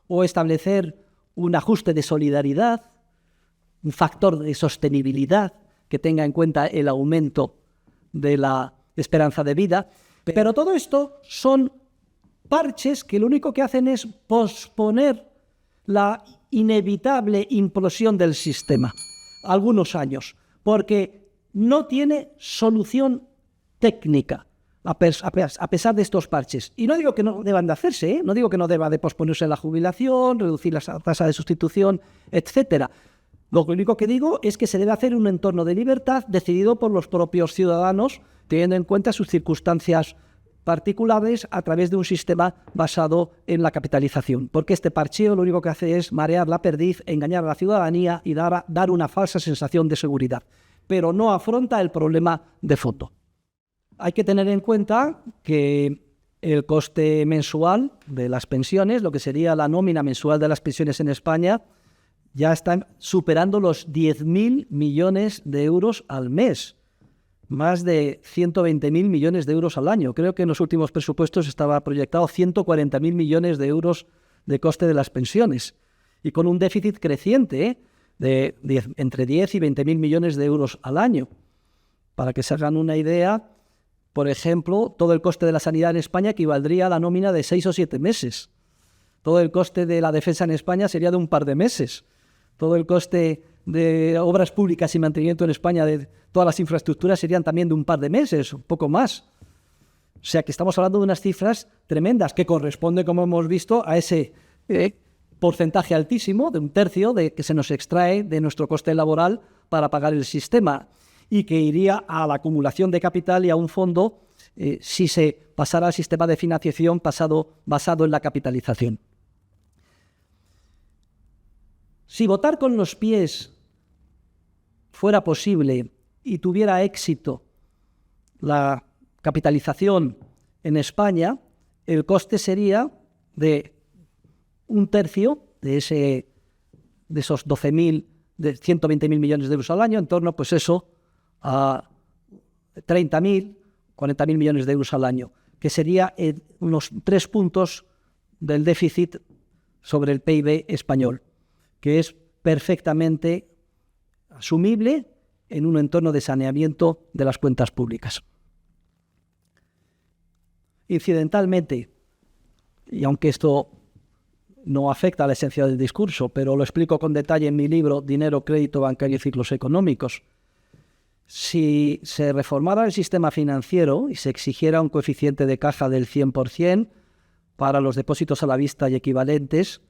o establecer un ajuste de solidaridad, un factor de sostenibilidad que tenga en cuenta el aumento de la esperanza de vida. Pero todo esto son parches que lo único que hacen es posponer la inevitable implosión del sistema algunos años, porque no tiene solución técnica a pesar de estos parches. Y no digo que no deban de hacerse, no digo que no deba de posponerse la jubilación, reducir la tasa de sustitución, etc. Lo único que digo es que se debe hacer un entorno de libertad decidido por los propios ciudadanos, teniendo en cuenta sus circunstancias particulares a través de un sistema basado en la capitalización. Porque este parcheo lo único que hace es marear la perdiz, engañar a la ciudadanía y dar una falsa sensación de seguridad, pero no afronta el problema de fondo. Hay que tener en cuenta que el coste mensual de las pensiones, lo que sería la nómina mensual de las pensiones en España, ya están superando los 10.000 millones de euros al mes, más de 120.000 millones de euros al año. Creo que en los últimos presupuestos estaba proyectado 140.000 millones de euros de coste de las pensiones, y con un déficit creciente de entre 10 y 20.000 millones de euros al año. Para que se hagan una idea, por ejemplo, todo el coste de la sanidad en España equivaldría a la nómina de 6 o 7 meses. Todo el coste de la defensa en España sería de un par de meses. Todo el coste de obras públicas y mantenimiento en España de todas las infraestructuras serían también de un par de meses, un poco más. O sea que estamos hablando de unas cifras tremendas que corresponden, como hemos visto, a ese porcentaje altísimo, de un tercio, de que se nos extrae de nuestro coste laboral para pagar el sistema, y que iría a la acumulación de capital y a un fondo si se pasara al sistema de financiación basado en la capitalización. Si votar con los pies fuera posible y tuviera éxito la capitalización En España, el coste sería de un tercio de esos 12.000, de 120.000 millones de euros al año, en torno, pues eso, a 30.000, 40.000 millones de euros al año, que sería unos 3 puntos del déficit sobre el PIB español, que es perfectamente asumible en un entorno de saneamiento de las cuentas públicas. Incidentalmente, y aunque esto no afecta a la esencia del discurso, pero lo explico con detalle en mi libro Dinero, Crédito Bancario y Ciclos Económicos, si se reformara el sistema financiero y se exigiera un coeficiente de caja del 100% para los depósitos a la vista y equivalentes,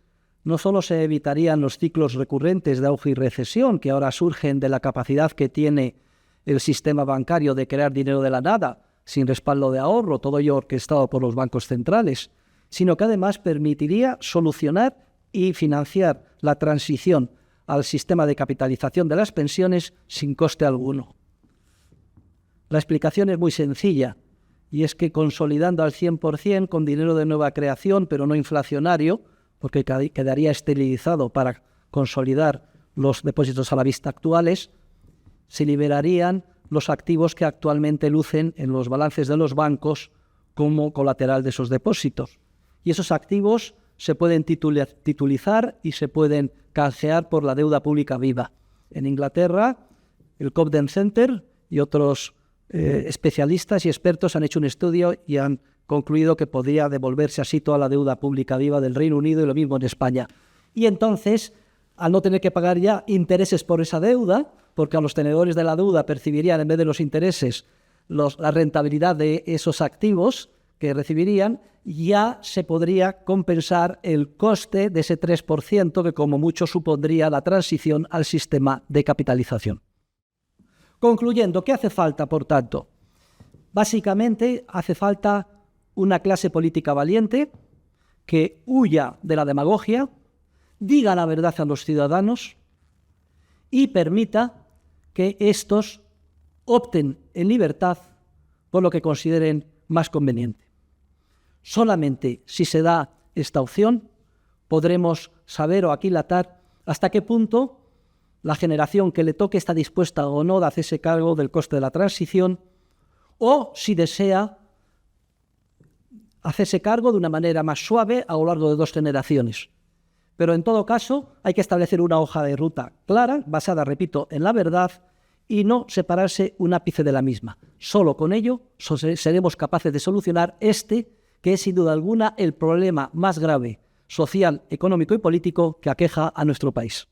no solo se evitarían los ciclos recurrentes de auge y recesión que ahora surgen de la capacidad que tiene el sistema bancario de crear dinero de la nada, sin respaldo de ahorro, todo ello orquestado por los bancos centrales, sino que además permitiría solucionar y financiar la transición al sistema de capitalización de las pensiones sin coste alguno. La explicación es muy sencilla, y es que consolidando al 100% con dinero de nueva creación, pero no inflacionario, porque quedaría esterilizado para consolidar los depósitos a la vista actuales, se liberarían los activos que actualmente lucen en los balances de los bancos como colateral de esos depósitos. Y esos activos se pueden titulizar y se pueden canjear por la deuda pública viva. En Inglaterra, el Cobden Center y otros especialistas y expertos han hecho un estudio y han concluido que podría devolverse así toda la deuda pública viva del Reino Unido y lo mismo en España. Y entonces, al no tener que pagar ya intereses por esa deuda, porque a los tenedores de la deuda percibirían en vez de los intereses la rentabilidad de esos activos que recibirían, ya se podría compensar el coste de ese 3% que como mucho supondría la transición al sistema de capitalización. Concluyendo, ¿qué hace falta, por tanto? Básicamente hace falta una clase política valiente que huya de la demagogia, diga la verdad a los ciudadanos y permita que éstos opten en libertad por lo que consideren más conveniente. Solamente si se da esta opción podremos saber o aquilatar hasta qué punto la generación que le toque está dispuesta o no de hacerse cargo del coste de la transición, o si desea hacerse cargo de una manera más suave a lo largo de 2 generaciones. Pero en todo caso hay que establecer una hoja de ruta clara, basada, repito, en la verdad, y no separarse un ápice de la misma. Solo con ello seremos capaces de solucionar que es sin duda alguna el problema más grave, social, económico y político que aqueja a nuestro país.